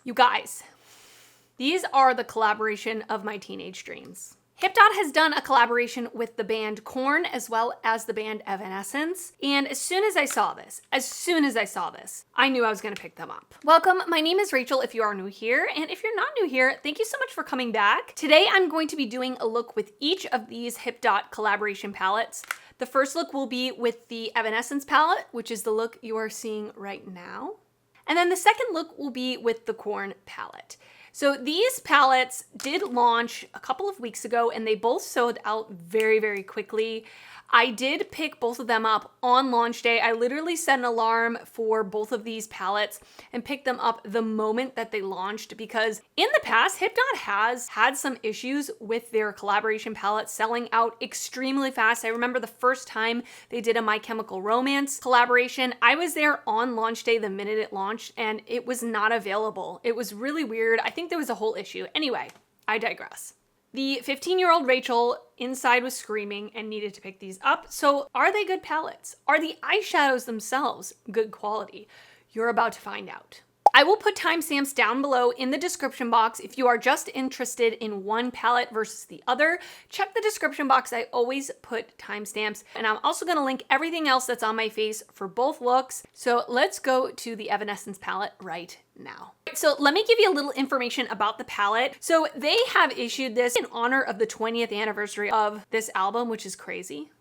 You guys, these are the collaboration of my teenage dreams. HIPDOT has done a collaboration with the band Korn as well as the band Evanescence. And as soon as I saw this, I knew I was gonna pick them up. Welcome, my name is Rachel if you are new here. And if you're not new here, thank you so much for coming back. Today, I'm going to be doing a look with each of these HIPDOT collaboration palettes. The first look will be with the Evanescence palette, which is the look you are seeing right now. And then the second look will be with the Korn palette. So these palettes did launch a couple of weeks ago and they both sold out very, very quickly. I did pick both of them up on launch day. I literally set an alarm for both of these palettes and picked them up the moment that they launched because in the past, HIPDOT has had some issues with their collaboration palettes selling out extremely fast. I remember the first time they did a My Chemical Romance collaboration, I was there on launch day the minute it launched and it was not available. It was really weird. I think there was a whole issue. Anyway, I digress. The 15-year-old Rachel inside was screaming and needed to pick these up. So are they good palettes? Are the eyeshadows themselves good quality? You're about to find out. I will put timestamps down below in the description box if you are just interested in one palette versus the other. Check the description box. I always put timestamps. And I'm also going to link everything else that's on my face for both looks. So let's go to the Evanescence palette right now. So let me give you a little information about the palette. So they have issued this in honor of the 20th anniversary of this album, which is crazy.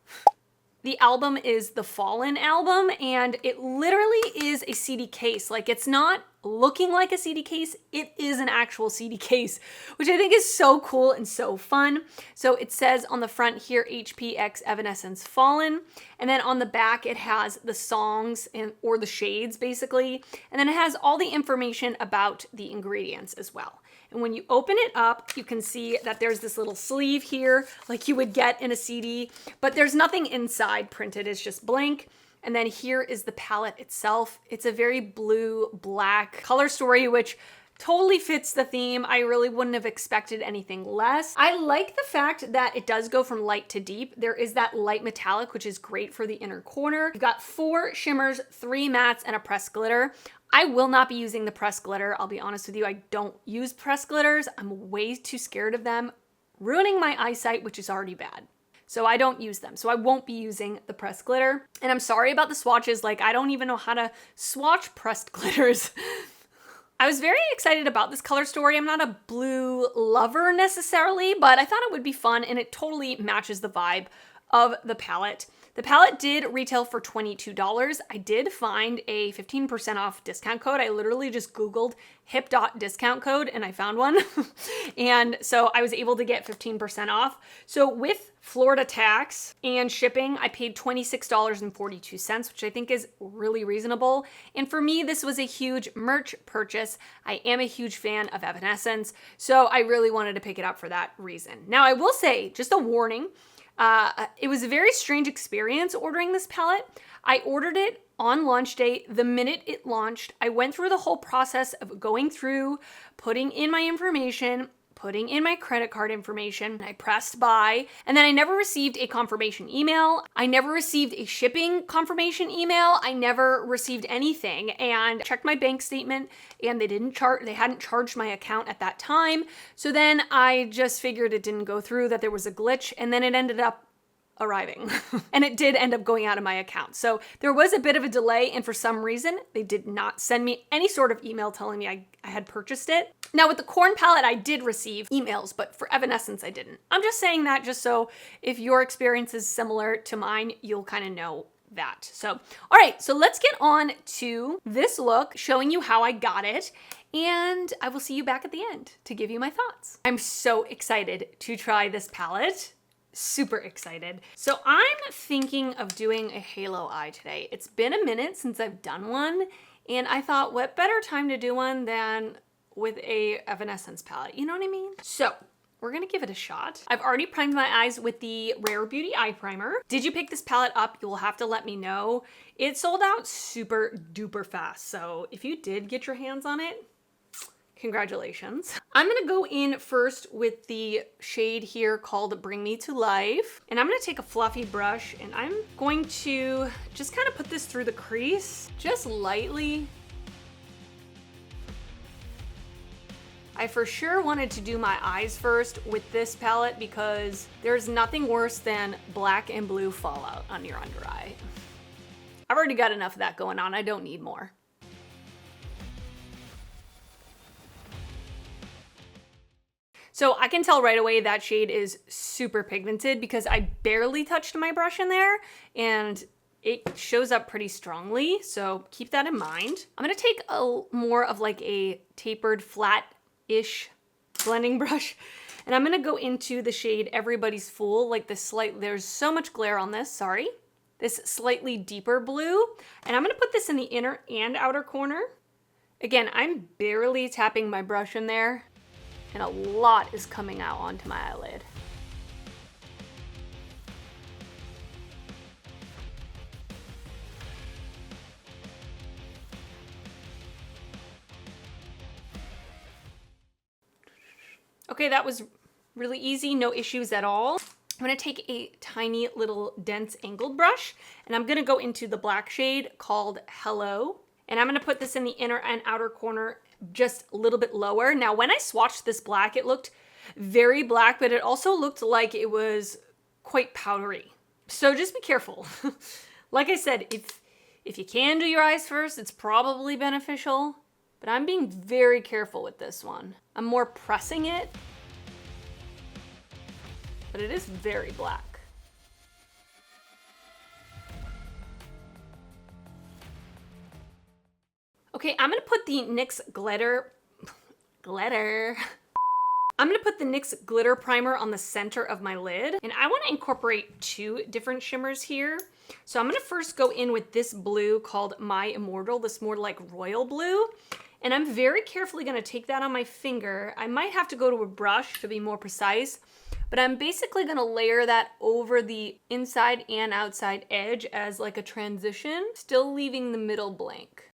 The album is the Fallen album, and it literally is a CD case. Like, it's not looking like a CD case, it is an actual CD case, which I think is so cool and so fun. So it says on the front here, HPX Evanescence Fallen, and then on the back it has the songs or the shades basically, and then it has all the information about the ingredients as well. And when you open it up, you can see that there's this little sleeve here, like you would get in a CD, but there's nothing inside printed, it's just blank. And then here is the palette itself. It's a very blue-black color story, which totally fits the theme. I really wouldn't have expected anything less. I like the fact that it does go from light to deep. There is that light metallic, which is great for the inner corner. You've got 4 shimmers, 3 mattes, and a pressed glitter. I will not be using the pressed glitter. I'll be honest with you, I don't use pressed glitters. I'm way too scared of them ruining my eyesight, which is already bad. So I don't use them. So I won't be using the pressed glitter. And I'm sorry about the swatches. Like, I don't even know how to swatch pressed glitters. I was very excited about this color story. I'm not a blue lover necessarily, but I thought it would be fun and it totally matches the vibe of the palette. The palette did retail for $22. I did find a 15% off discount code. I literally just Googled HIPDOT discount code and I found one. And so I was able to get 15% off. So with Florida tax and shipping, I paid $26.42, which I think is really reasonable. And for me, this was a huge merch purchase. I am a huge fan of Evanescence, so I really wanted to pick it up for that reason. Now, I will say, just a warning, it was a very strange experience ordering this palette. I ordered it on launch day. The minute it launched, I went through the whole process of going through, putting in my information, putting in my credit card information, I pressed buy, and then I never received a confirmation email. I never received a shipping confirmation email. I never received anything, and I checked my bank statement and they hadn't charged my account at that time. So then I just figured it didn't go through, that there was a glitch, and then it ended up arriving. And it did end up going out of my account. So there was a bit of a delay, and for some reason, they did not send me any sort of email telling me I had purchased it. Now with the Korn palette, I did receive emails, but for Evanescence, I didn't. I'm just saying that just so if your experience is similar to mine, you'll kind of know that. So, all right, so let's get on to this look, showing you how I got it. And I will see you back at the end to give you my thoughts. I'm so excited to try this palette. Super excited. So I'm thinking of doing a halo eye today. It's been a minute since I've done one, and I thought, what better time to do one than with a Evanescence palette, you know what I mean? So we're gonna give it a shot. I've already primed my eyes with the Rare Beauty Eye Primer. Did you pick this palette up? You will have to let me know. It sold out super duper fast, so if you did get your hands on it, congratulations. I'm gonna go in first with the shade here called Bring Me to Life. And I'm gonna take a fluffy brush and I'm going to just kind of put this through the crease, just lightly. I for sure wanted to do my eyes first with this palette because there's nothing worse than black and blue fallout on your under eye. I've already got enough of that going on. I don't need more. So I can tell right away that shade is super pigmented because I barely touched my brush in there and it shows up pretty strongly. So keep that in mind. I'm gonna take more of like a tapered flat-ish blending brush and I'm gonna go into the shade Everybody's Fool, like there's so much glare on this, sorry. This slightly deeper blue. And I'm gonna put this in the inner and outer corner. Again, I'm barely tapping my brush in there and a lot is coming out onto my eyelid. Okay, that was really easy, no issues at all. I'm gonna take a tiny little dense angled brush and I'm gonna go into the black shade called Hello. And I'm gonna put this in the inner and outer corner just a little bit lower. Now, when I swatched this black, it looked very black, but it also looked like it was quite powdery. So just be careful. Like I said, if you can do your eyes first, it's probably beneficial, but I'm being very careful with this one. I'm more pressing it, but it is very black. Okay, I'm gonna put the NYX I'm gonna put the NYX glitter primer on the center of my lid, and I wanna incorporate two different shimmers here. So I'm gonna first go in with this blue called My Immortal, this more like royal blue. And I'm very carefully gonna take that on my finger. I might have to go to a brush to be more precise, but I'm basically gonna layer that over the inside and outside edge as like a transition, still leaving the middle blank.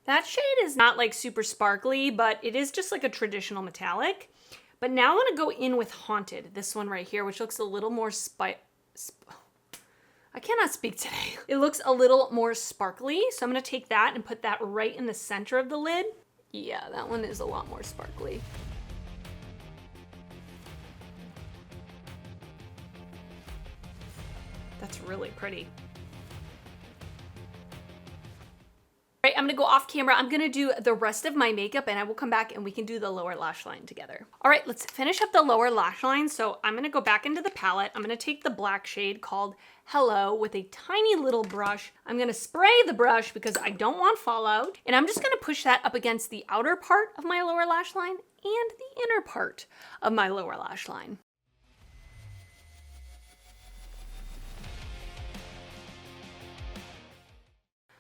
That shade is not like super sparkly, but it is just like a traditional metallic. But now I want to go in with Haunted, this one right here, which looks a little more I cannot speak today. It looks a little more sparkly, so I'm going to take that and put that right in the center of the lid. Yeah, that one is a lot more sparkly. That's really pretty. Right, I'm gonna go off camera. I'm gonna do the rest of my makeup and I will come back and we can do the lower lash line together. All right, let's finish up the lower lash line. So I'm gonna go back into the palette. I'm gonna take the black shade called Hello with a tiny little brush. I'm gonna spray the brush because I don't want fallout. And I'm just gonna push that up against the outer part of my lower lash line and the inner part of my lower lash line.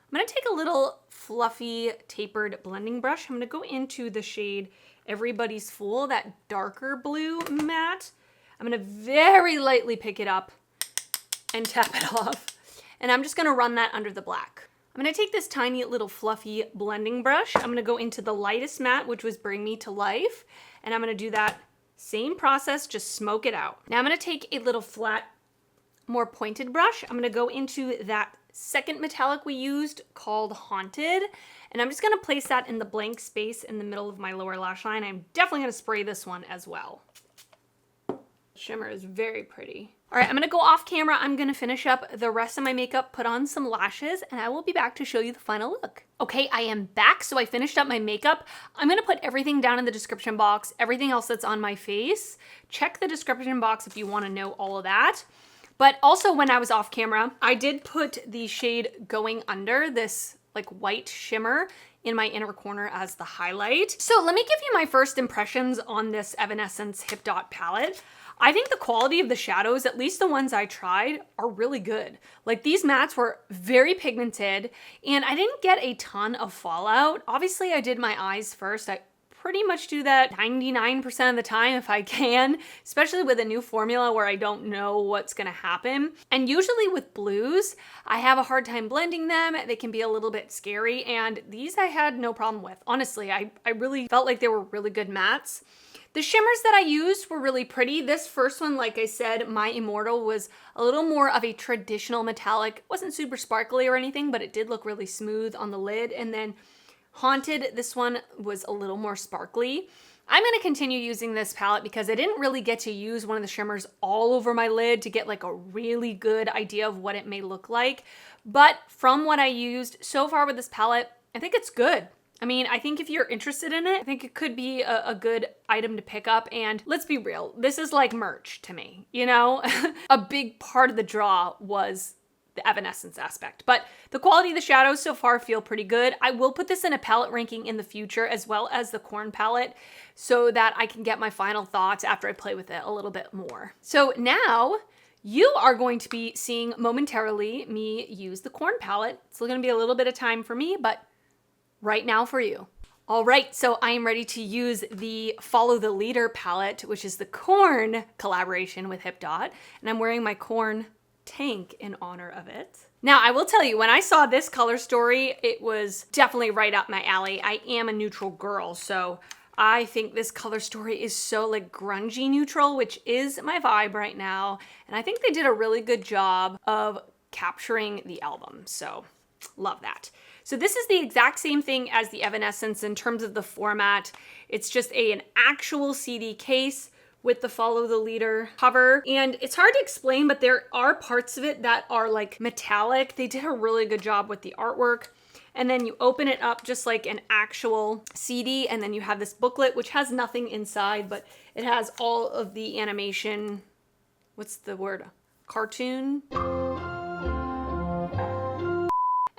I'm gonna take a little fluffy tapered blending brush. I'm gonna go into the shade Everybody's Fool, that darker blue matte. I'm gonna very lightly pick it up and tap it off. And I'm just gonna run that under the black. I'm gonna take this tiny little fluffy blending brush. I'm gonna go into the lightest matte, which was Bring Me to Life. And I'm gonna do that same process, just smoke it out. Now I'm gonna take a little flat, more pointed brush. I'm gonna go into that second metallic we used called Haunted, and I'm just gonna place that in the blank space in the middle of my lower lash line. I'm definitely gonna spray this one as well. Shimmer is very pretty. All right, I'm gonna go off camera. I'm gonna finish up the rest of my makeup, put on some lashes, and I will be back to show you the final look. Okay, I am back. So I finished up my makeup. I'm gonna put everything down in the description box, everything else that's on my face. Check the description box if you wanna know all of that. But also when I was off camera, I did put the shade Going Under, this like white shimmer, in my inner corner as the highlight. So let me give you my first impressions on this Evanescence HIPDOT palette. I think the quality of the shadows, at least the ones I tried, are really good. Like these mattes were very pigmented and I didn't get a ton of fallout. Obviously I did my eyes first. I pretty much do that 99% of the time if I can, especially with a new formula where I don't know what's gonna happen. And usually with blues, I have a hard time blending them. They can be a little bit scary, and these I had no problem with. Honestly, I really felt like they were really good mattes. The shimmers that I used were really pretty. This first one, like I said, My Immortal, was a little more of a traditional metallic. It wasn't super sparkly or anything, but it did look really smooth on the lid. And then Haunted, this one was a little more sparkly. I'm going to continue using this palette because I didn't really get to use one of the shimmers all over my lid to get like a really good idea of what it may look like. But from what I used so far with this palette, I think it's good. I mean, I think if you're interested in it, I think it could be a good item to pick up. And let's be real, this is like merch to me, you know? A big part of the draw was the Evanescence aspect, but the quality of the shadows so far feel pretty good. I will put this in a palette ranking in the future, as well as the Korn palette, so that I can get my final thoughts after I play with it a little bit more. So now you are going to be seeing momentarily me use the Korn palette. It's going to be a little bit of time for me, but right now for you. All right, so I am ready to use the Follow the Leader palette, which is the Korn collaboration with HIPDOT, and I'm wearing my Korn tank in honor of it. Now, I will tell you, when I saw this color story, it was definitely right up my alley. I am a neutral girl, so I think this color story is so like grungy neutral, which is my vibe right now. And I think they did a really good job of capturing the album. So love that. So this is the exact same thing as the Evanescence in terms of the format. It's just an actual CD case with the Follow the Leader cover. And it's hard to explain, but there are parts of it that are like metallic. They did a really good job with the artwork. And then you open it up just like an actual CD, and then you have this booklet, which has nothing inside, but it has all of the animation. What's the word? Cartoon?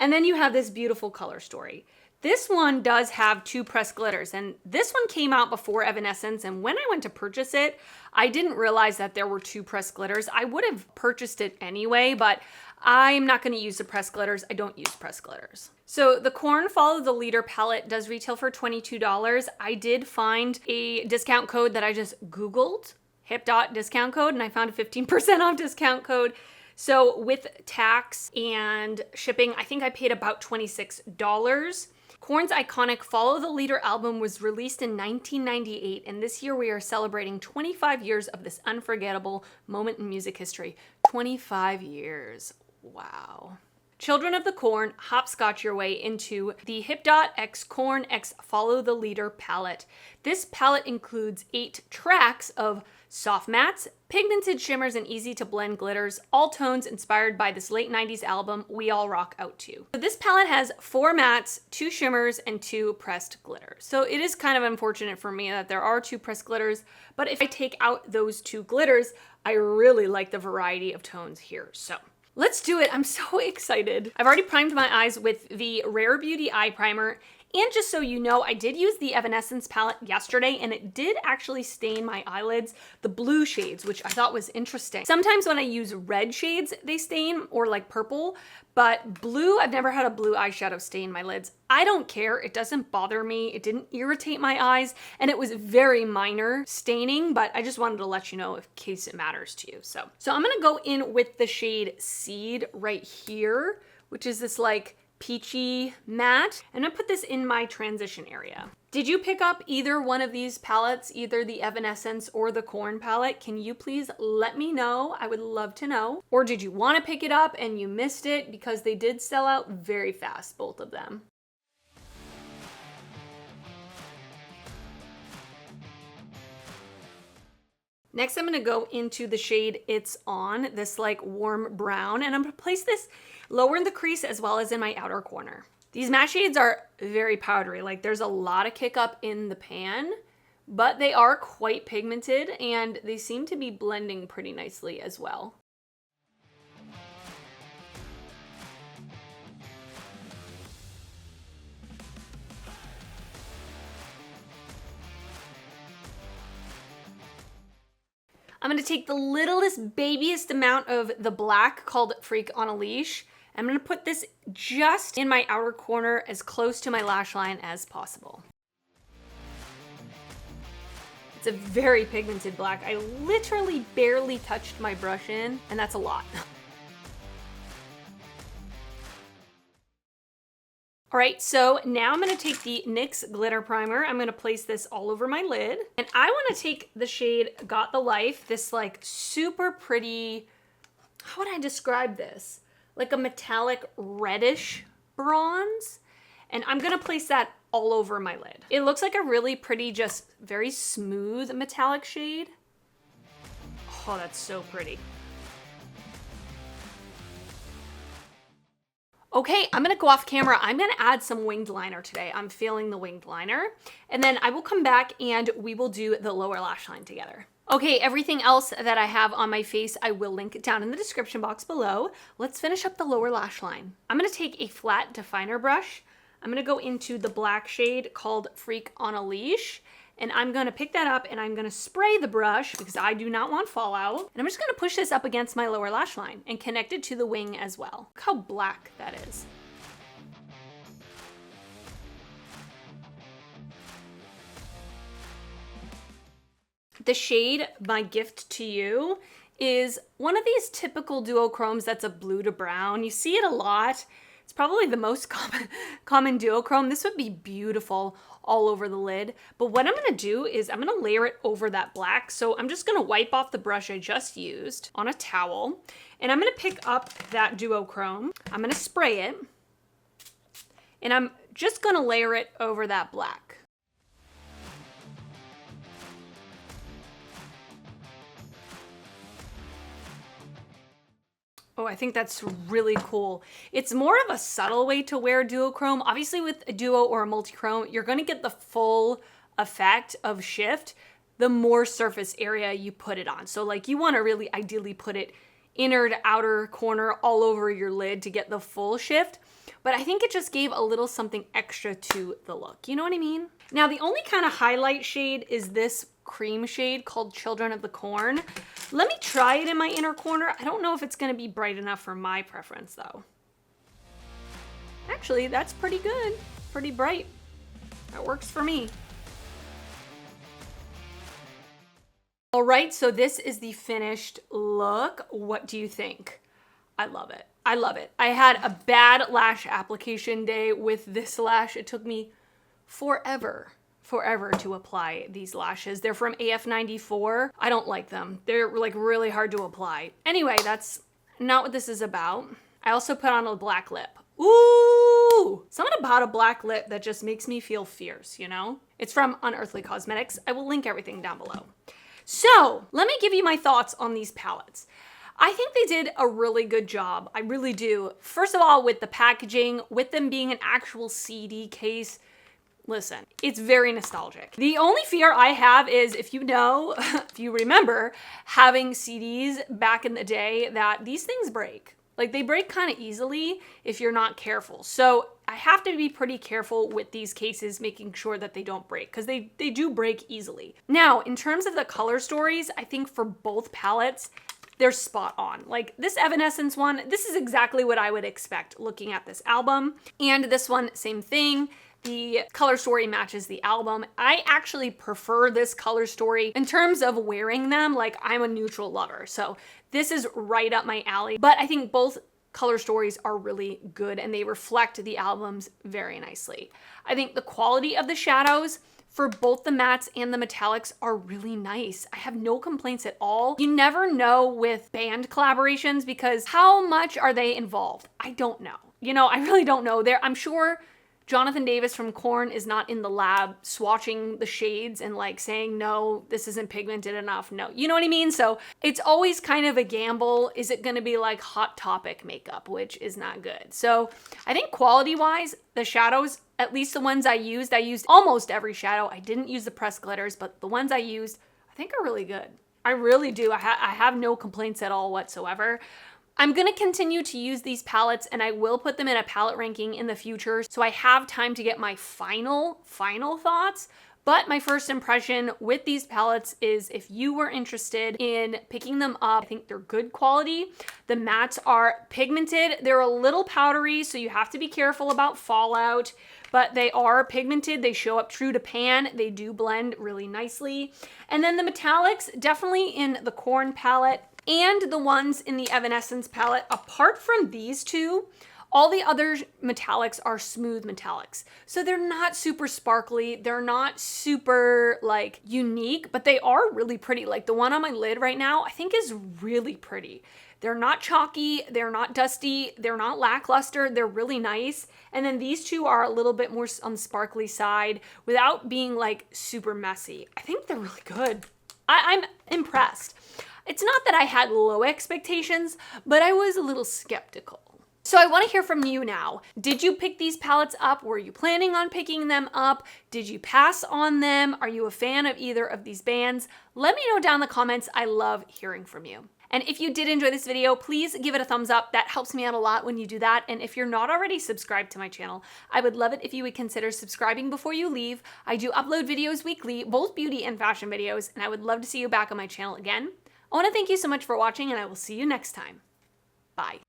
And then you have this beautiful color story. This one does have 2 pressed glitters, and this one came out before Evanescence, and when I went to purchase it, I didn't realize that there were 2 pressed glitters. I would have purchased it anyway, but I'm not going to use the pressed glitters. I don't use pressed glitters. So the Korn Follow the Leader palette does retail for $22. I did find a discount code that I just Googled, HIPDOT discount code, and I found a 15% off discount code. So with tax and shipping, I think I paid about $26. Korn's iconic Follow the Leader album was released in 1998, and this year we are celebrating 25 years of this unforgettable moment in music history. 25 years. Wow. Children of the Korn, hopscotch your way into the HIPDOT x Korn x Follow the Leader palette. This palette includes 8 tracks of soft mattes, pigmented shimmers, and easy to blend glitters, all tones inspired by this late 90s album we all rock out to. So this palette has 4 mattes, 2 shimmers, and 2 pressed glitters. So it is kind of unfortunate for me that there are 2 pressed glitters, but if I take out those 2 glitters, I really like the variety of tones here. So let's do it. I'm so excited. I've already primed my eyes with the Rare Beauty Eye Primer. And just so you know, I did use the Evanescence palette yesterday, and it did actually stain my eyelids, the blue shades, which I thought was interesting. Sometimes when I use red shades, they stain, or like purple, but blue, I've never had a blue eyeshadow stain my lids. I don't care. It doesn't bother me. It didn't irritate my eyes, and it was very minor staining, but I just wanted to let you know in case it matters to you. So I'm gonna go in with the shade Seed right here, which is this like peachy matte, and I put this in my transition area. Did you pick up either one of these palettes, either the Evanescence or the Korn palette? Can you please let me know? I would love to know. Or did you want to pick it up and you missed it, because they did sell out very fast, both of them. Next, I'm gonna go into the shade It's On, this like warm brown, and I'm gonna place this lower in the crease as well as in my outer corner. These matte shades are very powdery, like there's a lot of kick up in the pan, but they are quite pigmented and they seem to be blending pretty nicely as well. I'm gonna take the littlest, babiest amount of the black called Freak on a Leash. I'm gonna put this just in my outer corner as close to my lash line as possible. It's a very pigmented black. I literally barely touched my brush in, and that's a lot. All right, so now I'm gonna take the NYX glitter primer. I'm gonna place this all over my lid. And I wanna take the shade Got the Life, this like super pretty, how would I describe this? Like a metallic reddish bronze. And I'm gonna place that all over my lid. It looks like a really pretty, just very smooth metallic shade. Oh, that's so pretty. Okay, I'm gonna go off camera. I'm gonna add some winged liner today. I'm feeling the winged liner. And then I will come back and we will do the lower lash line together. Okay, everything else that I have on my face, I will link down in the description box below. Let's finish up the lower lash line. I'm gonna take a flat definer brush. I'm gonna go into the black shade called Freak on a Leash. And I'm gonna pick that up and I'm gonna spray the brush because I do not want fallout. And I'm just gonna push this up against my lower lash line and connect it to the wing as well. Look how black that is. The shade, My Gift to You, is one of these typical duochromes that's a blue to brown. You see it a lot. It's probably the most common duochrome. This would be beautiful all over the lid. But what I'm gonna do is I'm gonna layer it over that black. So I'm just gonna wipe off the brush I just used on a towel. And I'm gonna pick up that duochrome. I'm gonna spray it. And I'm just gonna layer it over that black. Oh, I think that's really cool. It's more of a subtle way to wear duochrome. Obviously with a duo or a multi-chrome, you're gonna get the full effect of shift the more surface area you put it on. So like you wanna really ideally put it inner to outer corner all over your lid to get the full shift. But I think it just gave a little something extra to the look. You know what I mean? Now the only kind of highlight shade is this cream shade called Children of the Corn. Let me try it in my inner corner. I don't know if it's gonna be bright enough for my preference though. Actually, that's pretty good. Pretty bright. That works for me. All right, so this is the finished look. What do you think? I love it. I love it. I had a bad lash application day with this lash. It took me forever to apply these lashes. They're from AF94. I don't like them. They're like really hard to apply. Anyway, that's not what this is about. I also put on a black lip. Ooh, something about a black lip that just makes me feel fierce, you know? It's from Unearthly Cosmetics. I will link everything down below. So let me give you my thoughts on these palettes. I think they did a really good job. I really do. First of all, with the packaging, with them being an actual CD case, listen, it's very nostalgic. The only fear I have is if you know, if you remember having CDs back in the day, that these things break. Like they break kind of easily if you're not careful. So I have to be pretty careful with these cases, making sure that they don't break because they do break easily. Now, in terms of the color stories, I think for both palettes, they're spot on. Like this Evanescence one, this is exactly what I would expect looking at this album. And this one, same thing. The color story matches the album. I actually prefer this color story in terms of wearing them. Like I'm a neutral lover. So this is right up my alley. But I think both color stories are really good and they reflect the albums very nicely. I think the quality of the shadows for both the mattes and the metallics are really nice. I have no complaints at all. You never know with band collaborations because how much are they involved? I don't know. You know, I really don't know. I'm sure Jonathan Davis from Korn is not in the lab swatching the shades and like saying, no, this isn't pigmented enough. No, you know what I mean? So it's always kind of a gamble. Is it gonna be like Hot Topic makeup, which is not good. So I think quality wise, the shadows, at least the ones I used almost every shadow. I didn't use the pressed glitters, but the ones I used, I think are really good. I really do. I have no complaints at all whatsoever. I'm gonna continue to use these palettes and I will put them in a palette ranking in the future so I have time to get my final thoughts. But my first impression with these palettes is if you were interested in picking them up, I think they're good quality. The mattes are pigmented. They're a little powdery, so you have to be careful about fallout, but they are pigmented. They show up true to pan. They do blend really nicely. And then the metallics, definitely in the Korn palette, and the ones in the Evanescence palette, apart from these two, All the other metallics are smooth metallics. So they're not super sparkly. They're not super like unique, but they are really pretty. Like the one on my lid right now, I think is really pretty. They're not chalky, they're not dusty, they're not lackluster, they're really nice. And then these two are a little bit more on the sparkly side without being like super messy. I think they're really good. I'm impressed. It's not that I had low expectations, but I was a little skeptical. So I want to hear from you now. Did you pick these palettes up? Were you planning on picking them up? Did you pass on them? Are you a fan of either of these bands? Let me know down in the comments. I love hearing from you. And if you did enjoy this video, please give it a thumbs up. That helps me out a lot when you do that. And if you're not already subscribed to my channel, I would love it if you would consider subscribing before you leave. I do upload videos weekly, both beauty and fashion videos, and I would love to see you back on my channel again. I want to thank you so much for watching, and I will see you next time. Bye.